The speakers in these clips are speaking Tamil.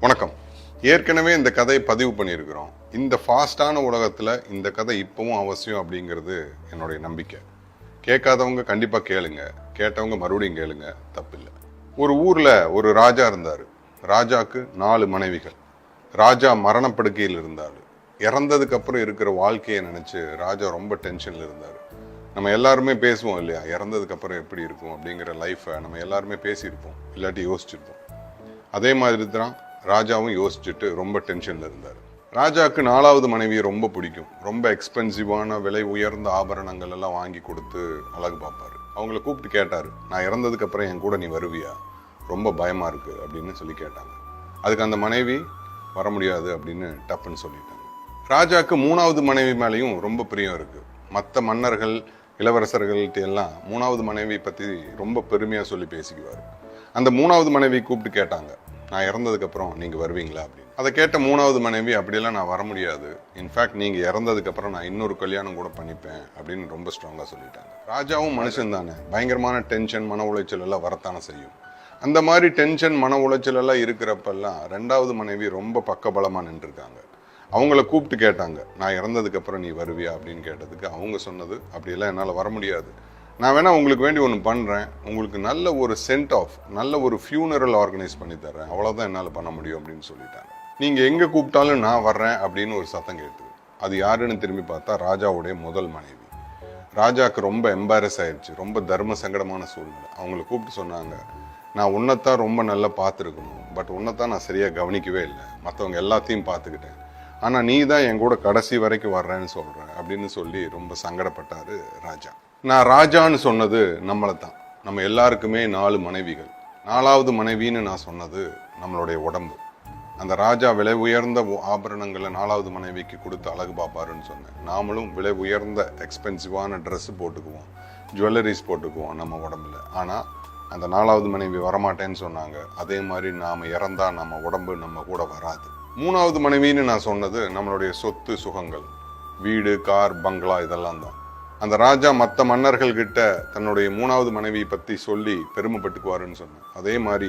வணக்கம். ஏற்கனவே இந்த கதையை பதிவு பண்ணியிருக்கிறோம். இந்த ஃபாஸ்டான உலகத்தில் இந்த கதை இப்பவும் அவசியம் அப்படிங்கிறது என்னுடைய நம்பிக்கை. கேட்காதவங்க கண்டிப்பாக கேளுங்க, கேட்டவங்க மறுபடியும் கேளுங்க, தப்பில்லை. ஒரு ஊரில் ஒரு ராஜா இருந்தார். ராஜாவுக்கு 4 மனைவிகள். ராஜா மரணப்படுக்கையில் இருந்தார். இறந்ததுக்கு அப்புறம் இருக்கிற வாழ்க்கையை நினச்சி ராஜா ரொம்ப டென்ஷனில் இருந்தார். நம்ம எல்லாருமே பேசுவோம் இல்லையா, இறந்ததுக்கு அப்புறம் எப்படி இருக்கும் அப்படிங்கிற லைஃப்பை நம்ம எல்லாருமே பேசியிருப்போம், இல்லாட்டி யோசிச்சிருப்போம். அதே மாதிரி தான் ராஜாவும் யோசிச்சுட்டு ரொம்ப டென்ஷனில் இருந்தார். ராஜாவுக்கு 4வது மனைவியை ரொம்ப பிடிக்கும். ரொம்ப எக்ஸ்பென்சிவான விலை உயர்ந்த ஆபரணங்கள் எல்லாம் வாங்கி கொடுத்து அழகு பார்ப்பார். அவங்கள கூப்பிட்டு கேட்டார், நான் இறந்ததுக்கு அப்புறம் என் கூட நீ வருவியா, ரொம்ப பயமாக இருக்குது அப்படின்னு சொல்லி கேட்டாங்க. அதுக்கு அந்த மனைவி வர முடியாது அப்படின்னு டப்புன்னு சொல்லிட்டாங்க. ராஜாவுக்கு 3வது மனைவி மேலேயும் ரொம்ப பிரியம் இருக்குது. மற்ற மன்னர்கள் இளவரசர்கள்ட்ட எல்லாம் 3வது மனைவி பற்றி ரொம்ப பெருமையாக சொல்லி பேசிக்குவார். அந்த 3வது மனைவி கூப்பிட்டு கேட்டாங்க, நான் இறந்ததுக்கு அப்புறம் நீங்கள் வருவீங்களா அப்படின்னு. அதை கேட்ட 3வது மனைவி, அப்படியெல்லாம் நான் வர முடியாது, இன்ஃபேக்ட் நீங்கள் இறந்ததுக்கு அப்புறம் நான் இன்னொரு கல்யாணம் கூட பண்ணிப்பேன் அப்படின்னு ரொம்ப ஸ்ட்ராங்காக சொல்லிட்டாங்க. ராஜாவும் மனுஷன் தானே, பயங்கரமான டென்ஷன் மன உளைச்சல் எல்லாம் வரத்தானே செய்யும். அந்த மாதிரி டென்ஷன் மன உளைச்சல் எல்லாம் இருக்கிறப்பெல்லாம் 2வது மனைவி ரொம்ப பக்கபலமாக நின்றுருக்காங்க. அவங்கள கூப்பிட்டு கேட்டாங்க, நான் இறந்ததுக்கு அப்புறம் நீ வருவியா அப்படின்னு கேட்டதுக்கு அவங்க சொன்னது, அப்படியெல்லாம் என்னால் வர முடியாது, நான் வேணா உங்களுக்கு வேண்டி ஒன்று பண்ணுறேன், உங்களுக்கு நல்ல ஒரு நல்ல ஒரு ஃபியூனரல் ஆர்கனைஸ் பண்ணி தர்றேன், அவ்வளோதான் என்னால் பண்ண முடியும் அப்படின்னு சொல்லிட்டாங்க. நீங்கள் எங்கே கூப்பிட்டாலும் நான் வர்றேன் அப்படின்னு ஒரு சத்தம் கேட்டுது. அது யாருன்னு திரும்பி பார்த்தா ராஜாவுடைய முதல் மனைவி. ராஜாவுக்கு ரொம்ப எம்பாரஸ் ஆயிடுச்சு, ரொம்ப தர்ம சங்கடமான சூழ்நிலை. அவங்கள கூப்பிட்டு சொன்னாங்க, நான் உன்னைத்தான் ரொம்ப நல்லா பார்த்துருக்கணும், பட் உன்னைத்தான் நான் சரியாக கவனிக்கவே இல்லை, மற்றவங்க எல்லாத்தையும் பார்த்துக்கிட்டேன், ஆனால் நீ தான் என் கூட கடைசி வரைக்கும் வர்றேன்னு சொல்கிறேன் அப்படின்னு சொல்லி ரொம்ப சங்கடப்பட்டார் ராஜா. நான் ராஜான்னு சொன்னது நம்மளை தான். நம்ம எல்லாருக்குமே 4 மனைவிகள். 4வது மனைவின்னு நான் சொன்னது நம்மளுடைய உடம்பு. அந்த ராஜா விலை உயர்ந்த ஆபரணங்களை 4வது மனைவிக்கு கொடுத்து அழகு பார்ப்பாருன்னு சொன்னேன். நாமளும் விலை உயர்ந்த எக்ஸ்பென்சிவான ட்ரெஸ்ஸு போட்டுக்குவோம், ஜுவல்லரிஸ் போட்டுக்குவோம் நம்ம உடம்புல. ஆனால் அந்த 4வது மனைவி வரமாட்டேன்னு சொன்னாங்க. அதே மாதிரி நாம் இறந்தா நம்ம உடம்பு நம்ம கூட வராது. 3வது மனைவின்னு நான் சொன்னது நம்மளுடைய சொத்து சுகங்கள், வீடு, கார், பங்களா, இதெல்லாம் தான். அந்த ராஜா மற்ற மன்னர்கள் கிட்ட தன்னுடைய 3வது மனைவியை பற்றி சொல்லி பெருமைப்பட்டுக்குவாருன்னு சொன்னேன். அதே மாதிரி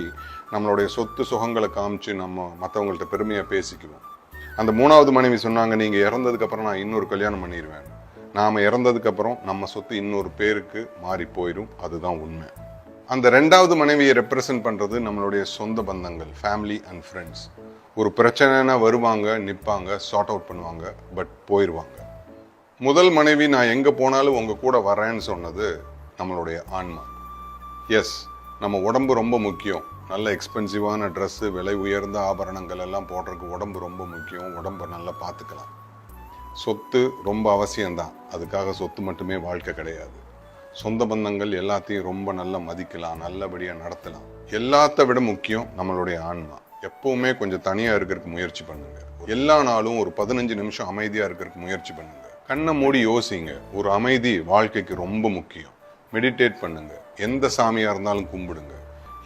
நம்மளுடைய சொத்து சுகங்களை காமிச்சு நம்ம மற்றவங்கள்ட்ட பெருமையாக பேசிக்குவோம். அந்த 3வது மனைவி சொன்னாங்க, நீங்கள் இறந்ததுக்கப்புறம் நான் இன்னொரு கல்யாணம் பண்ணிடுவேன், நாம் இறந்ததுக்கப்புறம் நம்ம சொத்து இன்னொரு பேருக்கு மாறி போயிடும், அதுதான் உண்மை. அந்த 2வது மனைவியை ரெப்ரசன்ட் பண்ணுறது நம்மளுடைய சொந்த பந்தங்கள், ஃபேமிலி அண்ட் ஃப்ரெண்ட்ஸ். ஒரு பிரச்சனைனா வருவாங்க, நிற்பாங்க, சார்ட் அவுட் பண்ணுவாங்க, பட் போயிடுவாங்க. முதல் மனைவி நான் எங்கே போனாலும் உங்கள் கூட வரேன்னு சொன்னது நம்மளுடைய ஆன்மா. எஸ், நம்ம உடம்பு ரொம்ப முக்கியம். நல்ல எக்ஸ்பென்சிவான ட்ரெஸ்ஸு, விலை உயர்ந்த ஆபரணங்கள் எல்லாம் போடுறதுக்கு உடம்பு ரொம்ப முக்கியம். உடம்பை நல்லா பார்த்துக்கலாம். சொத்து ரொம்ப அவசியம்தான், அதுக்காக சொத்து மட்டுமே வாழ்க்கை கிடையாது. சொந்த பந்தங்கள் எல்லாத்தையும் ரொம்ப நல்லா மதிக்கலாம், நல்லபடியாக நடத்தலாம். எல்லாத்த விட முக்கியம் நம்மளுடைய ஆன்மா. எப்பவுமே கொஞ்சம் தனியாக இருக்கிறதுக்கு முயற்சி பண்ணுங்க. எல்லா நாளும் ஒரு 15 நிமிஷம் அமைதியாக இருக்கிறதுக்கு முயற்சி பண்ணுங்க. கண்ணை மூடி யோசிங்க. ஒரு அமைதி வாழ்க்கைக்கு ரொம்ப முக்கியம். மெடிடேட் பண்ணுங்க. எந்த சாமியாக இருந்தாலும் கும்பிடுங்க.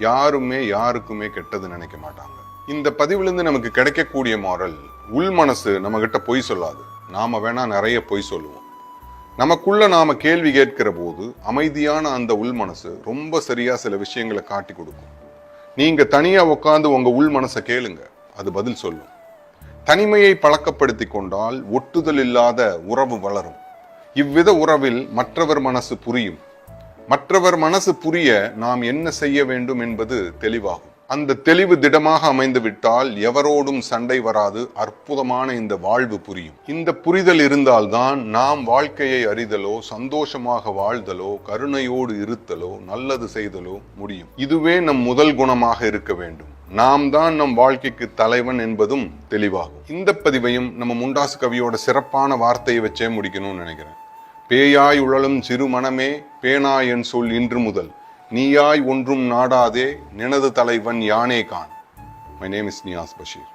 யாருமே யாருக்குமே கெட்டது நினைக்க மாட்டாங்க. இந்த பதிவுலேருந்து நமக்கு கிடைக்கக்கூடிய மாரல், உள் மனசு நம்ம கிட்ட பொய் சொல்லாது. நாம வேணா நிறைய பொய் சொல்லுவோம். நமக்குள்ள நாம கேள்வி கேட்கிற போது அமைதியான அந்த உள் மனசு ரொம்ப சரியா சில விஷயங்களை காட்டி கொடுக்கும். நீங்க தனியா உட்காந்து உங்க உள் மனசை கேளுங்க, அது பதில் சொல்லும். தனிமையை பழக்கப்படுத்தி கொண்டால் ஒட்டுதல் இல்லாத உறவு வளரும். இவ்வித உறவில் மற்றவர் மனசு புரியும். மற்றவர் மனசு புரிய நாம் என்ன செய்ய வேண்டும் என்பது தெளிவாகும். அந்த தெளிவு திடமாக அமைந்து விட்டால் எவரோடும் சண்டை வராது. அற்புதமான இந்த வாழ்வு புரியும். இந்த புரிதல் இருந்தால்தான் நாம் வாழ்க்கையை அறிதலோ, சந்தோஷமாக வாழ்தலோ, கருணையோடு இருத்தலோ, நல்லது செய்தலோ முடியும். இதுவே நம் முதல் குணமாக இருக்க வேண்டும். நாம் தான் நம் வாழ்க்கைக்கு தலைவன் என்பதும் தெளிவாகும். இந்த பதிவையும் நம்ம முண்டாசு கவியோட சிறப்பான வார்த்தையை வச்சே முடிக்கணும்னு நினைக்கிறேன். பேயாய் உழலும் சிறு மனமே, பேனாய் என் சொல் இன்று முதல், நீயாய் ஒன்றும் நாடாதே, நினது தலைவன் யானே கான். My name is Niyas Basheer.